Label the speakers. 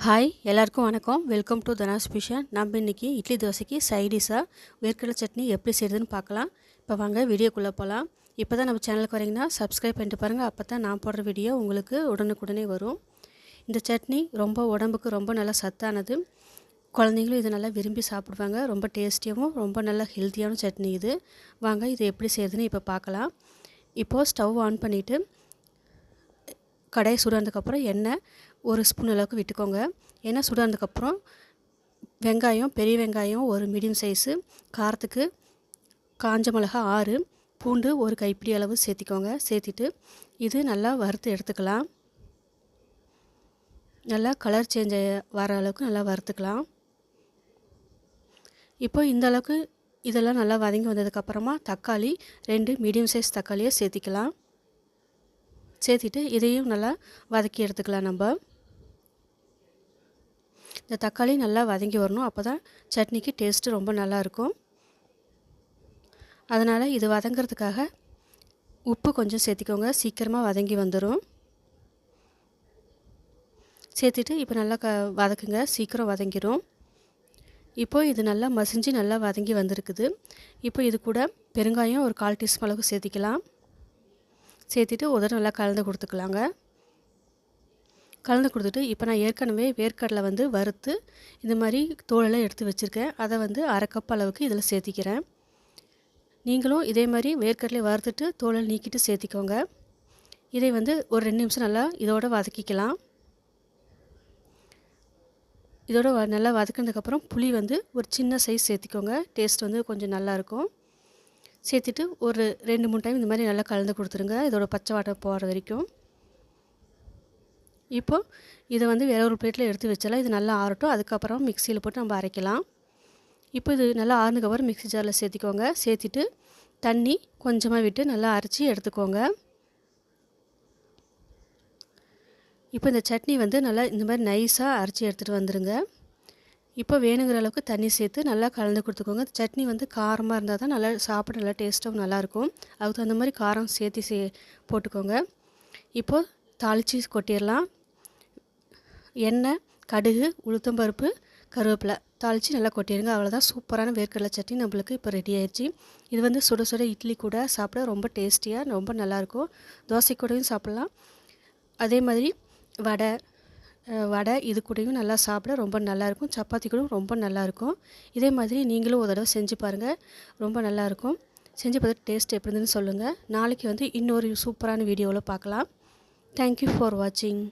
Speaker 1: Hi எல்லாருக்கும் வணக்கம். Welcome to Dhana's kitchen. நம்ம இன்றைக்கி இட்லி தோசைக்கு சைடிஷாக வேர்க்கடலை சட்னி எப்படி செய்கிறதுன்னு பார்க்கலாம். இப்போ வாங்க வீடியோக்குள்ளே போகலாம். இப்போ தான் நம்ம சேனலுக்கு வரீங்கன்னா சப்ஸ்கிரைப் பண்ணிட்டு பாருங்கள். அப்போ தான் நான் போடுற வீடியோ உங்களுக்கு உடனுக்குடனே வரும். இந்த சட்னி ரொம்ப உடம்புக்கு ரொம்ப நல்லா சத்தானது. குழந்தைங்களும் இதை நல்லா விரும்பி சாப்பிடுவாங்க. ரொம்ப டேஸ்டியாகவும் ரொம்ப நல்லா ஹெல்த்தியான சட்னி இது. வாங்க இது எப்படி செய்கிறதுன்னு இப்போ பார்க்கலாம். இப்போது ஸ்டவ் ஆன் பண்ணிவிட்டு கடாயை சுடானதுக்கப்புறம் எண்ணெய் 1 ஸ்பூன் அளவுக்கு விட்டுக்கோங்க. எண்ணெய் சுடானதுக்கப்புறம் வெங்காயம், பெரிய வெங்காயம் ஒரு மீடியம் சைஸு, காரத்துக்கு காஞ்ச மிளகா 6, பூண்டு ஒரு கைப்பிடி அளவு சேர்த்திக்கோங்க. சேர்த்திட்டு இது நல்லா வறுத்து எடுத்துக்கலாம். நல்லா கலர் சேஞ்ச் வர அளவுக்கு நல்லா வறுத்துக்கலாம். இப்போ இந்த அளவுக்கு இதெல்லாம் நல்லா வதங்கி வந்ததுக்கப்புறமா தக்காளி 2 மீடியம் சைஸ் தக்காளியை சேர்த்திக்கலாம். சேர்த்திட்டு இதையும் நல்லா வதக்கி எடுத்துக்கலாம். நம்ம இந்த தக்காளி நல்லா வதங்கி வரணும். அப்போ தான் சட்னிக்கு டேஸ்ட்டு ரொம்ப நல்லாயிருக்கும். அதனால் இது வதங்கிறதுக்காக உப்பு கொஞ்சம் சேர்த்திக்கோங்க. சீக்கிரமாக வதங்கி வந்துடும். சேர்த்துட்டு இப்போ நல்லா வதக்குங்க. சீக்கிரம் வதங்கிடும். இப்போது இது நல்லா மசிஞ்சு நல்லா வதங்கி வந்திருக்குது. இப்போ இது கூட பெருங்காயம் ஒரு 1/4 டீஸ்பூன் அளவுக்கு சேர்த்திக்கலாம். சேர்த்துட்டு ஒரு தடவை நல்லா கலந்து கொடுத்துக்கலாங்க. கலந்து கொடுத்துட்டு இப்போ நான் ஏற்கனவே வேர்க்கடலை வறுத்து இந்த மாதிரி தோலெல்லாம் எடுத்து வச்சுருக்கேன். அதை 1/2 கப் அளவுக்கு இதில் சேர்த்திக்கிறேன். நீங்களும் இதே மாதிரி வேர்க்கடலை வறுத்துட்டு தோலை நீக்கிட்டு சேர்த்திக்கோங்க. இதை ஒரு 2 நிமிஷம் நல்லா இதோட வதக்கிக்கலாம். இதோட நல்லா வதக்கினதுக்கப்புறம் புளி ஒரு சின்ன சைஸ் சேர்த்திக்கோங்க. டேஸ்ட் கொஞ்சம் நல்லாயிருக்கும். சேர்த்துட்டு ஒரு 2-3 டைம் இந்த மாதிரி நல்லா கலந்து கொடுத்துருங்க. இதோட பச்சை வாடை போகிற வரைக்கும். இப்போது இதை வேற ஒரு பிளேட்டில் எடுத்து வச்சலாம். இது நல்லா ஆறட்டும். அதுக்கப்புறம் மிக்சியில் போட்டு நம்ம அரைக்கலாம். இப்போ இது நல்லா ஆறுனதுக்கப்புறம் மிக்ஸி ஜாரில் சேர்த்திக்கோங்க. சேர்த்திட்டு தண்ணி கொஞ்சமாக விட்டு நல்லா அரைச்சி எடுத்துக்கோங்க. இப்போ இந்த சட்னி நல்லா இந்த மாதிரி நைஸாக அரைச்சி எடுத்துகிட்டு வந்துடுங்க. இப்போ வேணுங்கிற அளவுக்கு தண்ணி சேர்த்து நல்லா கலந்து கொடுத்துக்கோங்க. சட்னி காரமாக இருந்தால் தான் நல்லா சாப்பிட நல்லா டேஸ்ட்டாகவும் நல்லாயிருக்கும். அதுக்கு தகுந்த மாதிரி காரம் சேர்த்து போட்டுக்கோங்க. இப்போது தாளித்து கொட்டிடலாம். எண்ணெய், கடுகு, உளுத்தம்பருப்பு, கருவேப்பிலை தாளித்து நல்லா கொட்டிடுங்க. அவ்வளோதான், சூப்பரான வேர்க்கடலை சட்னி நம்மளுக்கு இப்போ ரெடி ஆயிடுச்சு. இது சுட சுட இட்லி கூட சாப்பிட ரொம்ப டேஸ்டியாக ரொம்ப நல்லாயிருக்கும். தோசை கூடயும் சாப்பிட்லாம். அதே மாதிரி வடை இது கூடயும் நல்லா சாப்பிட ரொம்ப நல்லாயிருக்கும். சப்பாத்தி கூட ரொம்ப நல்லாயிருக்கும். இதே மாதிரி நீங்களும் ஒரு தடவை செஞ்சு பாருங்கள். ரொம்ப நல்லாயிருக்கும். செஞ்சு பார்த்துட்டு டேஸ்ட் எப்படி இருந்துன்னு சொல்லுங்கள். நாளைக்கு இன்னொரு சூப்பரான வீடியோவில் பார்க்கலாம். தேங்க்யூ ஃபார் வாட்சிங்.